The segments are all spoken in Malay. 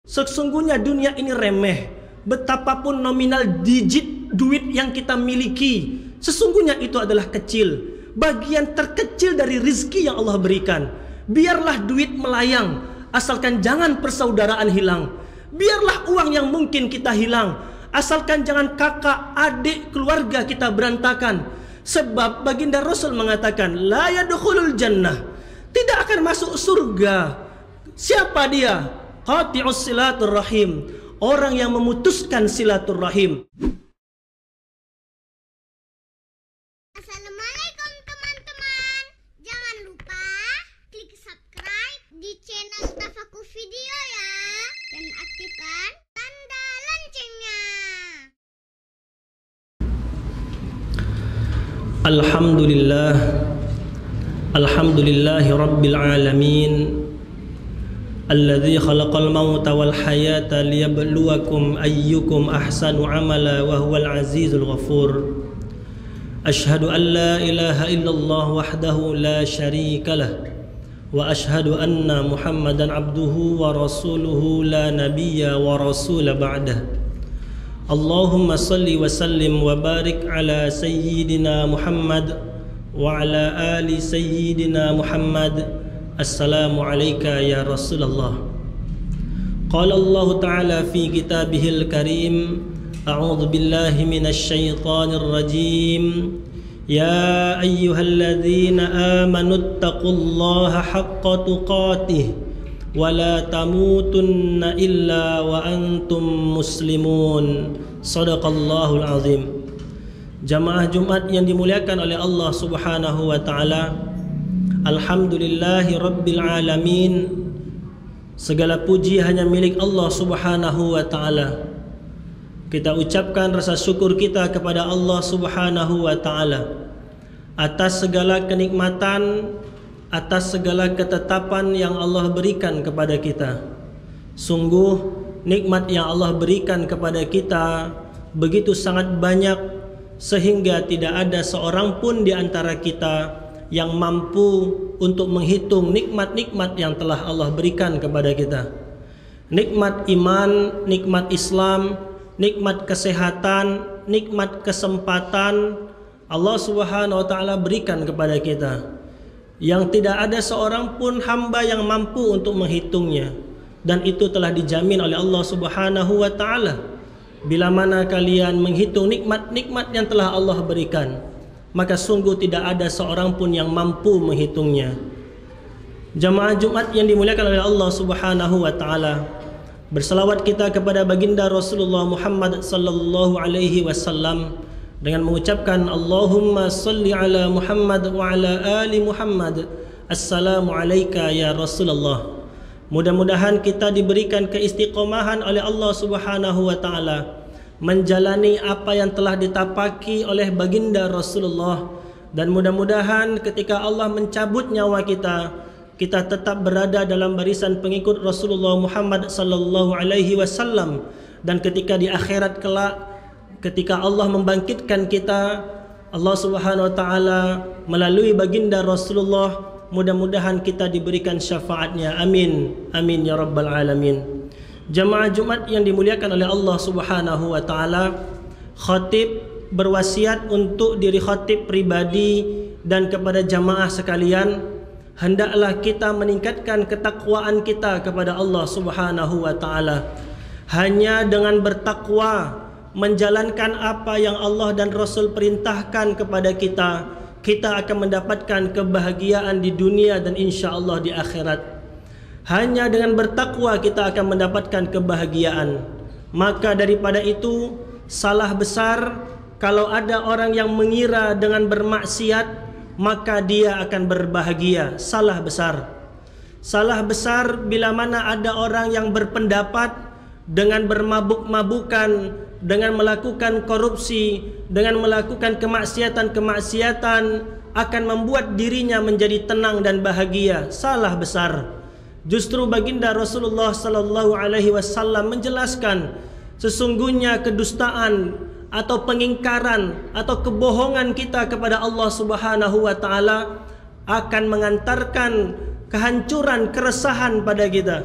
Sesungguhnya dunia ini remeh. Betapapun nominal digit duit yang kita miliki, sesungguhnya itu adalah kecil. Bagian terkecil dari rizki yang Allah berikan. Biarlah duit melayang, asalkan jangan persaudaraan hilang. Biarlah uang yang mungkin kita hilang, asalkan jangan kakak, adik, keluarga kita berantakan. Sebab baginda Rasul mengatakan, la yadkhulul jannah, tidak akan masuk surga. Siapa dia? Qati'us silaturrahim, orang yang memutuskan silaturrahim. Assalamualaikum teman-teman. Jangan lupa klik subscribe di channel Tafakur Video ya, dan aktifkan tanda loncengnya. Alhamdulillahi rabbil alamin, alladzi khalaqal mauta wal hayata liyabluwakum ayyukum ahsanu amala wa huwal azizul ghafur. Ashhadu an la ilaha illallah wahdahu la syarika lah, wa ashhadu anna Muhammadan abduhu wa rasuluhu la nabiyya wa rasula ba'dah. Allahumma salli wa sallim wa barik ala sayyidina Muhammad wa ala ali sayyidina Muhammad. Assalamu alayka ya Rasulullah. Qala Allah ta'ala fi kitabihil karim, a'udzu billahi minasy syaithanir rajim. Ya ayyuhalladzina amanu taqullaha haqqa tuqatih wa la tamutunna illa wa antum muslimun. Shadaqallahul azim. Jamaah Jumat yang dimuliakan oleh Allah Subhanahu wa taala, alhamdulillahi rabbil alamin. Segala puji hanya milik Allah Subhanahu wa taala. Kita ucapkan rasa syukur kita kepada Allah Subhanahu wa taala atas segala kenikmatan, atas segala ketetapan yang Allah berikan kepada kita. Sungguh nikmat yang Allah berikan kepada kita begitu sangat banyak, sehingga tidak ada seorang pun di antara kita yang mampu untuk menghitung nikmat-nikmat yang telah Allah berikan kepada kita. Nikmat iman, nikmat Islam, nikmat kesehatan, nikmat kesempatan Allah Subhanahu wa taala berikan kepada kita, yang tidak ada seorang pun hamba yang mampu untuk menghitungnya, dan itu telah dijamin oleh Allah Subhanahu wa taala. Bila mana kalian menghitung nikmat-nikmat yang telah Allah berikan, maka sungguh tidak ada seorang pun yang mampu menghitungnya. Jamaah Jumat yang dimuliakan oleh Allah Subhanahu wa taala, berselawat kita kepada baginda Rasulullah Muhammad sallallahu alaihi wasallam dengan mengucapkan Allahumma salli ala Muhammad wa ala ali Muhammad. Assalamu alayka ya Rasulullah. Mudah-mudahan kita diberikan keistiqomahan oleh Allah Subhanahu wa taala menjalani apa yang telah ditapaki oleh baginda Rasulullah, dan mudah-mudahan ketika Allah mencabut nyawa kita, kita tetap berada dalam barisan pengikut Rasulullah Muhammad sallallahu alaihi wasallam, dan ketika di akhirat kelak, ketika Allah membangkitkan kita, Allah Subhanahu wa taala melalui baginda Rasulullah, mudah-mudahan kita diberikan syafaatnya. Amin, amin ya rabbal alamin. Jamaah Jumat yang dimuliakan oleh Allah Subhanahu wa taala, khatib berwasiat untuk diri khatib pribadi dan kepada jamaah sekalian, hendaklah kita meningkatkan ketakwaan kita kepada Allah Subhanahu wa taala. Hanya dengan bertakwa, menjalankan apa yang Allah dan Rasul perintahkan kepada kita, kita akan mendapatkan kebahagiaan di dunia dan insya-Allah di akhirat. Hanya dengan bertakwa kita akan mendapatkan kebahagiaan. Maka daripada itu, salah besar kalau ada orang yang mengira dengan bermaksiat maka dia akan berbahagia. Salah besar. Salah besar bila mana ada orang yang berpendapat dengan bermabuk-mabukan, dengan melakukan korupsi, dengan melakukan kemaksiatan-kemaksiatan akan membuat dirinya menjadi tenang dan bahagia. Salah besar. Justru baginda Rasulullah sallallahu alaihi wasallam menjelaskan, sesungguhnya kedustaan atau pengingkaran atau kebohongan kita kepada Allah Subhanahu wa taala akan mengantarkan kehancuran, keresahan pada kita.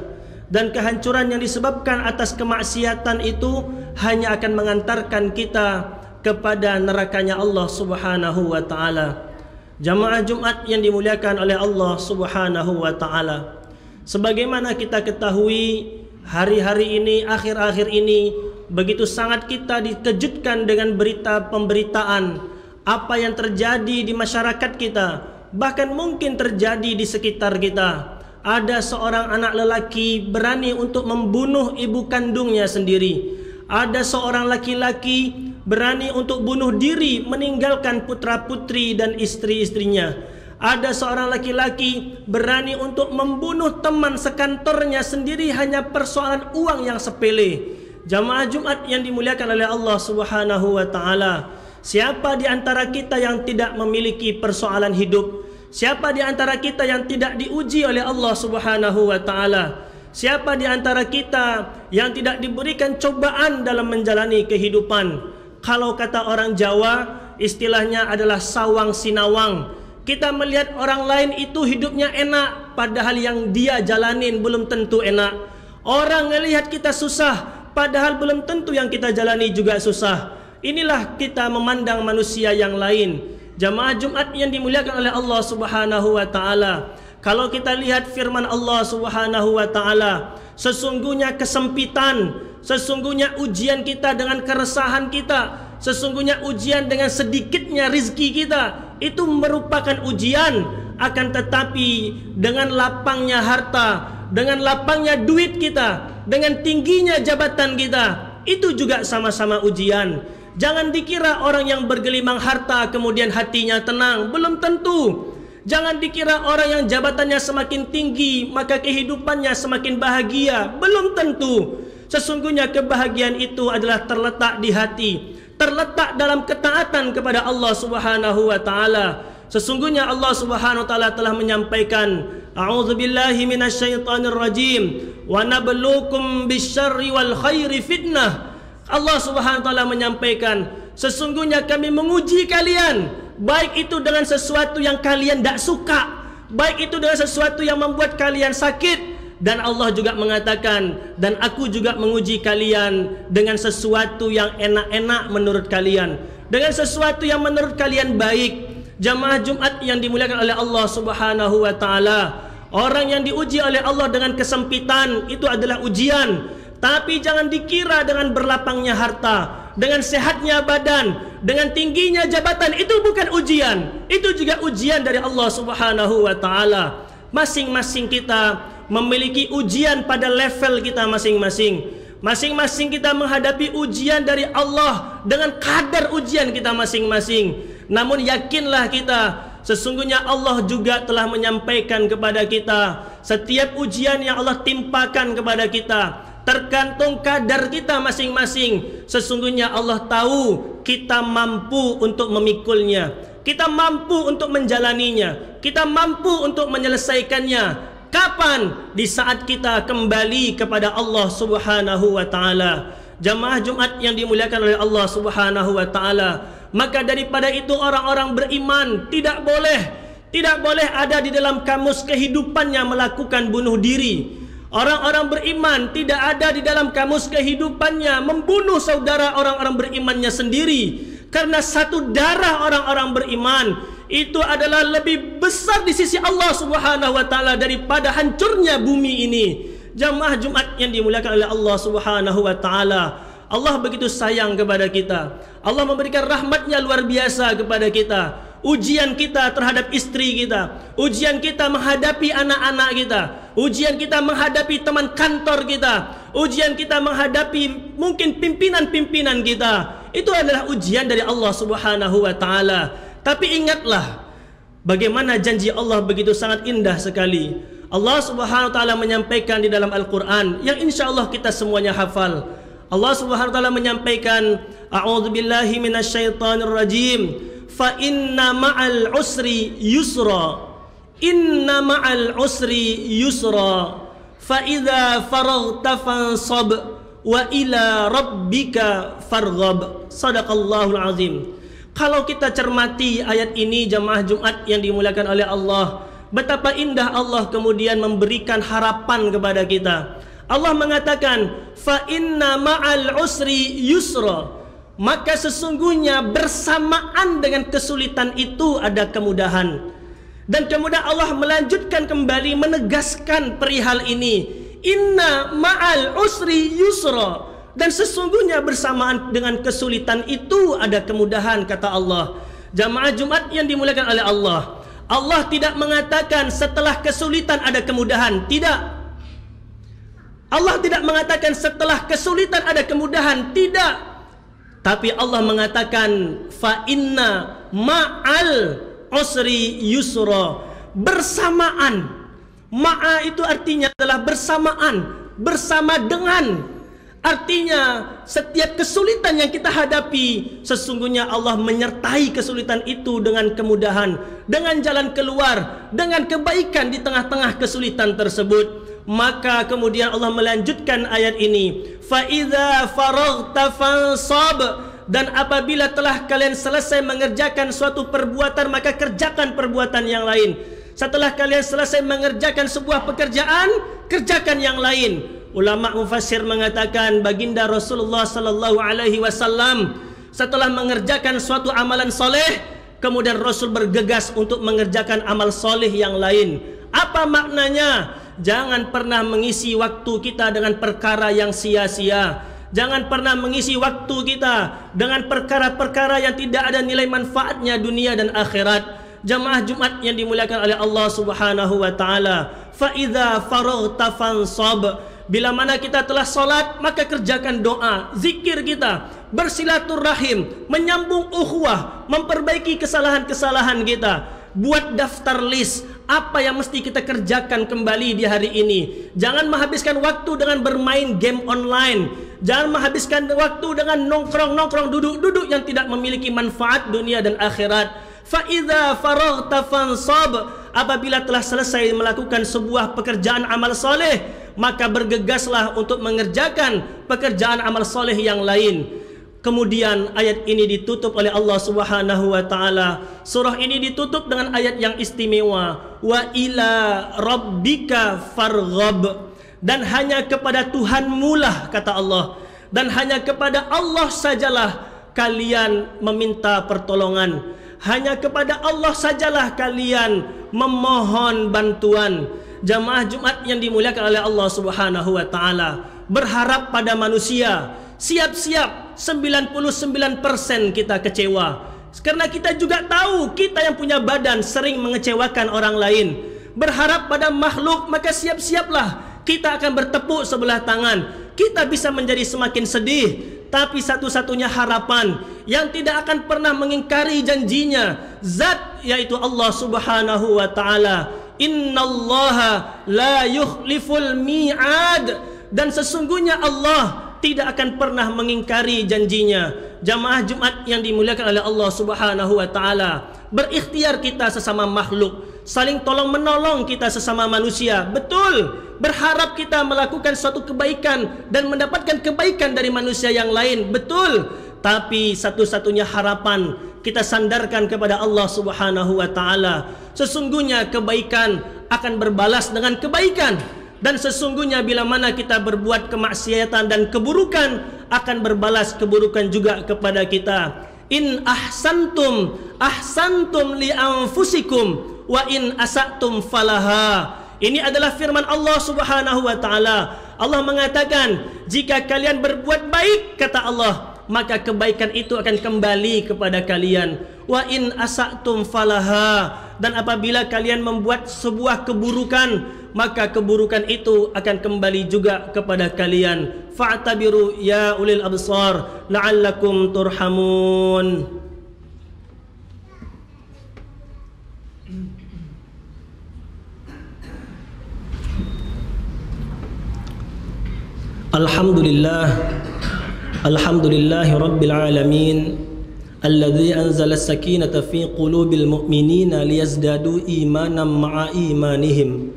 dan kehancuran yang disebabkan atas kemaksiatan itu hanya akan mengantarkan kita kepada nerakanya Allah Subhanahu wa taala. Jamaah Jumat yang dimuliakan oleh Allah Subhanahu wa taala, sebagaimana kita ketahui, hari-hari ini, akhir-akhir ini, begitu sangat kita dikejutkan dengan berita pemberitaan apa yang terjadi di masyarakat kita, bahkan mungkin terjadi di sekitar kita. Ada seorang anak lelaki berani untuk membunuh ibu kandungnya sendiri. Ada seorang laki-laki berani untuk bunuh diri, meninggalkan putra-putri dan istri-istrinya. Ada seorang laki-laki berani untuk membunuh teman sekantornya sendiri hanya persoalan uang yang sepele. Jamaah Jumat yang dimuliakan oleh Allah Subhanahu wa taala, siapa di antara kita yang tidak memiliki persoalan hidup? Siapa di antara kita yang tidak diuji oleh Allah Subhanahu wa taala? Siapa di antara kita yang tidak diberikan cobaan dalam menjalani kehidupan? Kalau kata orang Jawa, istilahnya adalah sawang sinawang. Kita melihat orang lain itu hidupnya enak, padahal yang dia jalanin belum tentu enak. Orang melihat kita susah, padahal belum tentu yang kita jalani juga susah. Inilah kita memandang manusia yang lain. Jamaah Jumat yang dimuliakan oleh Allah Subhanahu wa taala, kalau kita lihat firman Allah Subhanahu wa taala, sesungguhnya kesempitan, sesungguhnya ujian kita dengan keresahan kita, sesungguhnya ujian dengan sedikitnya rizki kita, itu merupakan ujian. Akan tetapi dengan lapangnya harta, dengan lapangnya duit kita, dengan tingginya jabatan kita, itu juga sama-sama ujian. Jangan dikira orang yang bergelimang harta kemudian hatinya tenang, belum tentu. Jangan dikira orang yang jabatannya semakin tinggi maka kehidupannya semakin bahagia, belum tentu. Sesungguhnya kebahagiaan itu adalah terletak di hati, terletak dalam ketaatan kepada Allah Subhanahu wa taala. Sesungguhnya Allah Subhanahu wa taala telah menyampaikan, a'udzubillahi minasyaitonir rajim, wa nabluukum bisyarri wal khairi fitnah. Allah Subhanahu wa taala menyampaikan, sesungguhnya kami menguji kalian, baik itu dengan sesuatu yang kalian tidak suka, baik itu dengan sesuatu yang membuat kalian sakit. Dan Allah juga mengatakan, dan aku juga menguji kalian dengan sesuatu yang enak-enak menurut kalian, dengan sesuatu yang menurut kalian baik. Jamaah Jumat yang dimuliakan oleh Allah Subhanahu wa taala, orang yang diuji oleh Allah dengan kesempitan itu adalah ujian. Tapi jangan dikira dengan berlapangnya harta, dengan sehatnya badan, dengan tingginya jabatan itu bukan ujian. Itu juga ujian dari Allah Subhanahu wa taala. Masing-masing kita memiliki ujian pada level kita masing-masing. Masing-masing kita menghadapi ujian dari Allah dengan kadar ujian kita masing-masing. Namun yakinlah kita, sesungguhnya Allah juga telah menyampaikan kepada kita, setiap ujian yang Allah timpakan kepada kita tergantung kadar kita masing-masing. Sesungguhnya Allah tahu kita mampu untuk memikulnya, kita mampu untuk menjalaninya, kita mampu untuk menyelesaikannya. Kapan? Di saat kita kembali kepada Allah Subhanahu wa taala. Jamaah Jumat yang dimuliakan oleh Allah Subhanahu wa taala, maka daripada itu orang-orang beriman tidak boleh ada di dalam kamus kehidupannya melakukan bunuh diri. Orang-orang beriman tidak ada di dalam kamus kehidupannya membunuh saudara orang-orang berimannya sendiri. Karena satu darah orang-orang beriman itu adalah lebih besar di sisi Allah Subhanahu wa taala daripada hancurnya bumi ini. Jamaah Jumat yang dimuliakan oleh Allah Subhanahu wa taala, Allah begitu sayang kepada kita. Allah memberikan rahmatnya luar biasa kepada kita. Ujian kita terhadap istri kita, ujian kita menghadapi anak-anak kita, ujian kita menghadapi teman kantor kita, ujian kita menghadapi mungkin pimpinan-pimpinan kita, itu adalah ujian dari Allah Subhanahu wa taala. Tapi ingatlah bagaimana janji Allah begitu sangat indah sekali. Allah Subhanahu wa taala menyampaikan di dalam Al-Qur'an yang insyaallah kita semuanya hafal. Allah Subhanahu wa taala menyampaikan, a'udzubillahi minasyaitonir rajim, fa inna ma'al usri yusra, inna ma'al usri yusra, fa idza faraghta fansab wa ila rabbika farghab. Shadaqallahul azim. Kalau kita cermati ayat ini jamaah Jumat yang dimuliakan oleh Allah, betapa indah Allah kemudian memberikan harapan kepada kita. Allah mengatakan fa inna ma'al usri yusra, maka sesungguhnya bersamaan dengan kesulitan itu ada kemudahan. Dan kemudian Allah melanjutkan kembali menegaskan perihal ini, inna ma'al usri yusra, dan sesungguhnya bersamaan dengan kesulitan itu ada kemudahan, kata Allah. Jamaah Jumat yang dimuliakan oleh Allah, Allah tidak mengatakan setelah kesulitan ada kemudahan, tidak. Allah tidak mengatakan setelah kesulitan ada kemudahan, tidak. Tapi Allah mengatakan fa inna ma'al usri yusra, bersamaan. Ma'a itu artinya adalah bersamaan, bersama dengan. Artinya setiap kesulitan yang kita hadapi, sesungguhnya Allah menyertai kesulitan itu dengan kemudahan, dengan jalan keluar, dengan kebaikan di tengah-tengah kesulitan tersebut. Maka kemudian Allah melanjutkan ayat ini, fa idza faraghta fansab, dan apabila telah kalian selesai mengerjakan suatu perbuatan, maka kerjakan perbuatan yang lain. Setelah kalian selesai mengerjakan sebuah pekerjaan, kerjakan yang lain. Ulama mufassir mengatakan baginda Rasulullah sallallahu alaihi wasallam setelah mengerjakan suatu amalan soleh, kemudian Rasul bergegas untuk mengerjakan amal soleh yang lain. Apa maknanya? Jangan pernah mengisi waktu kita dengan perkara yang sia-sia. Jangan pernah mengisi waktu kita dengan perkara-perkara yang tidak ada nilai manfaatnya dunia dan akhirat. Jamaah Jumat yang dimuliakan oleh Allah Subhanahu wa taala, fa idza faraghta fansab, bila mana kita telah solat, maka kerjakan doa, zikir kita, bersilaturahim, menyambung ukhuwah, memperbaiki kesalahan-kesalahan kita. Buat daftar list apa yang mesti kita kerjakan kembali di hari ini. Jangan menghabiskan waktu dengan bermain game online. Jangan menghabiskan waktu dengan nongkrong-nongkrong, duduk-duduk yang tidak memiliki manfaat dunia dan akhirat. Fa idza faraghta fansab, apabila telah selesai melakukan sebuah pekerjaan amal soleh, maka bergegaslah untuk mengerjakan pekerjaan amal soleh yang lain. Kemudian ayat ini ditutup oleh Allah Subhanahu wa taala. Surah ini ditutup dengan ayat yang istimewa, wa ila rabbika farghab, dan hanya kepada Tuhanmu lah, kata Allah, dan hanya kepada Allah sajalah kalian meminta pertolongan. Hanya kepada Allah sajalah kalian memohon bantuan. Jamaah Jumat yang dimuliakan oleh Allah Subhanahu wa taala, berharap pada manusia, siap-siap 99% kita kecewa. Karena kita juga tahu kita yang punya badan sering mengecewakan orang lain. Berharap pada makhluk, maka siap-siaplah kita akan bertepuk sebelah tangan. Kita bisa menjadi semakin sedih, tapi satu-satunya harapan yang tidak akan pernah mengingkari janjinya, zat yaitu Allah Subhanahu wa taala. Innallaha la yukhliful mi'ad, dan sesungguhnya Allah tidak akan pernah mengingkari janjinya. Jamaah Jumat yang dimuliakan oleh Allah Subhanahu wa taala, berikhtiar kita sesama makhluk, saling tolong menolong kita sesama manusia. Betul, berharap kita melakukan suatu kebaikan dan mendapatkan kebaikan dari manusia yang lain. Betul, tapi satu-satunya harapan kita sandarkan kepada Allah Subhanahu wa taala. Sesungguhnya kebaikan akan berbalas dengan kebaikan, dan sesungguhnya bila mana kita berbuat kemaksiatan dan keburukan, akan berbalas keburukan juga kepada kita. In ahsantum ahsantum li anfusikum wa in asatum falaha. Ini adalah firman Allah Subhanahu wa taala. Allah mengatakan, jika kalian berbuat baik, kata Allah, maka kebaikan itu akan kembali kepada kalian. Wa in asatum falaha, dan apabila kalian membuat sebuah keburukan, maka keburukan itu akan kembali juga kepada kalian. Fa'tabiru ya ulil absar la'allakum turhamun. Alhamdulillah, alhamdulillahi rabbil alamin, alladzi anzala as-sakinata fi qulubil mu'minina liyazdadu imanan ma'a imanihim.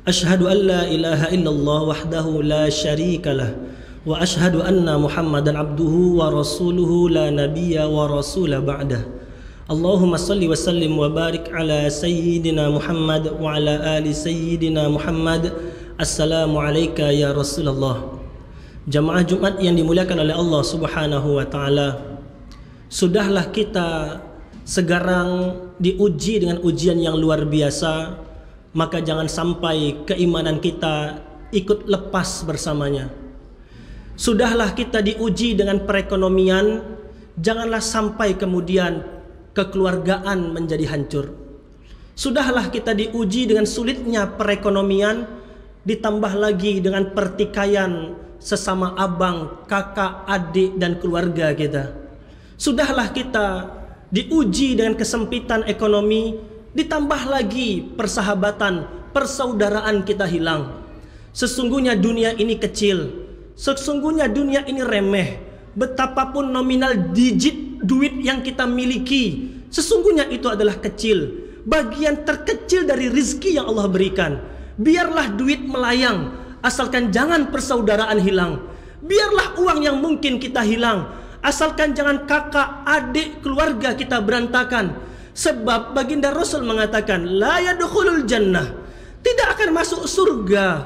Ashhadu an la ilaha illallah wahdahu la syarika lah, wa ashhadu anna Muhammadan abduhu wa rasuluhu la nabiyya wa rasula ba'dah. Allahumma salli wa sallim wa barik ala sayyidina Muhammad wa ala ali sayyidina Muhammad. Assalamualaikum ya Rasulullah. Jamaah Jumat yang dimuliakan oleh Allah Subhanahu wa taala. Sudahlah kita sekarang diuji dengan ujian yang luar biasa, maka jangan sampai keimanan kita ikut lepas bersamanya. Sudahlah kita diuji dengan perekonomian, janganlah sampai kemudian kekeluargaan menjadi hancur. Sudahlah kita diuji dengan sulitnya perekonomian, ditambah lagi dengan pertikaian sesama abang, kakak, adik dan keluarga kita. Sudahlah kita diuji dengan kesempitan ekonomi, ditambah lagi persahabatan, persaudaraan kita hilang. Sesungguhnya dunia ini kecil, sesungguhnya dunia ini remeh. Betapapun nominal digit duit yang kita miliki, sesungguhnya itu adalah kecil, bagian terkecil dari rizki yang Allah berikan. Biarlah duit melayang, asalkan jangan persaudaraan hilang. Biarlah uang yang mungkin kita hilang, asalkan jangan kakak, adik, keluarga kita berantakan. Sebab baginda Rasul mengatakan, la yadkhulul jannah, tidak akan masuk surga.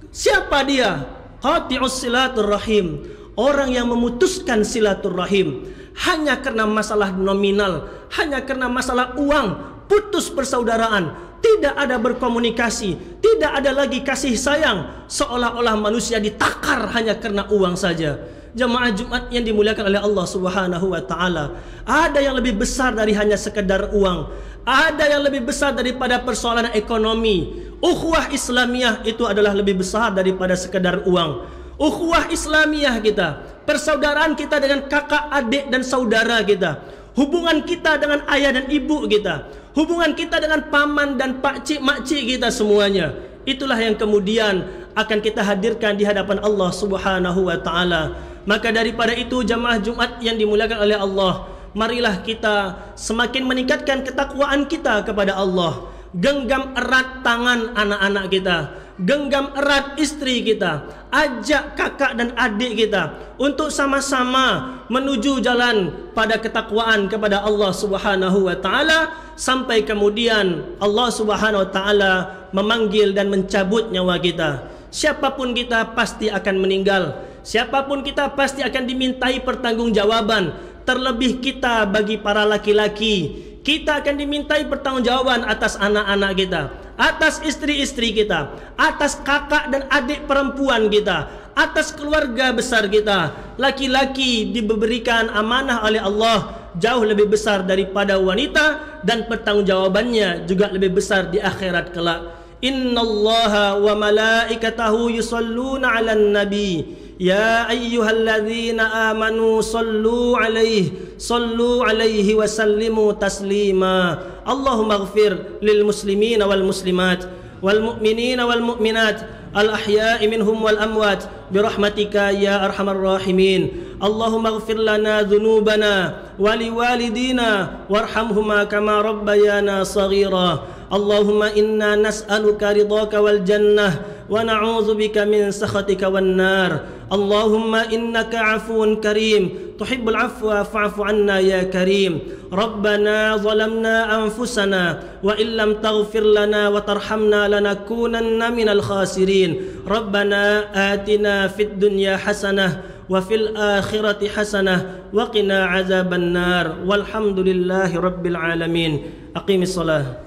Siapa dia? Qati'us silaturrahim, orang yang memutuskan silaturrahim hanya karena masalah nominal, hanya karena masalah uang, putus persaudaraan, tidak ada berkomunikasi, tidak ada lagi kasih sayang, seolah-olah manusia ditakar hanya karena uang saja. Jamaah Jumat yang dimuliakan oleh Allah Subhanahu wa taala, ada yang lebih besar dari hanya sekedar uang, ada yang lebih besar daripada persoalan ekonomi. Ukhuwah Islamiyah itu adalah lebih besar daripada sekedar uang. Ukhuwah Islamiyah kita, persaudaraan kita dengan kakak, adik dan saudara kita, hubungan kita dengan ayah dan ibu kita, hubungan kita dengan paman dan pakcik makcik kita semuanya, itulah yang kemudian akan kita hadirkan di hadapan Allah Subhanahu wa taala. Maka daripada itu, jamaah Jumat yang dimuliakan oleh Allah, marilah kita semakin meningkatkan ketakwaan kita kepada Allah. Genggam erat tangan anak-anak kita, genggam erat istri kita, ajak kakak dan adik kita untuk sama-sama menuju jalan pada ketakwaan kepada Allah Subhanahu wa taala, sampai kemudian Allah Subhanahu wa taala memanggil dan mencabut nyawa kita. Siapapun kita pasti akan meninggal, siapapun kita pasti akan dimintai pertanggungjawaban. Terlebih kita bagi para laki-laki, kita akan dimintai pertanggungjawaban atas anak-anak kita, atas istri-istri kita, atas kakak dan adik perempuan kita, atas keluarga besar kita. Laki-laki diberikan amanah oleh Allah jauh lebih besar daripada wanita, dan pertanggungjawabannya juga lebih besar di akhirat kelak. Innallaha wa malaikatahu yusalluna 'alan nabi ya ayyuhalladzina amanu sallu alaihi wa sallimu taslima. Allahumma ighfir lil muslimina wal muslimat wal mu'minina wal mu'minat al ahya'i minhum wal amwat birahmatika ya arhamar rahimin. Allahumma ighfir lana dhunubana wa liwalidina warhamhuma kama rabbayana saghira. Allahumma inna nas'aluka ridhaka wal jannah wa na'udzu bika min sakhatika wan nar. Allahumma innaka 'afuwun karim tuhibbul 'afwa fa'fu 'anna ya karim. Rabbana zalamna anfusana wa illam taghfir lana wa tarhamna lanakunanna minal khasirin. Rabbana atina fid dunya hasanah wa fil akhirati hasanah wa qina 'adzaban nar. Walhamdulillahi rabbil alamin. Aqimis shalah.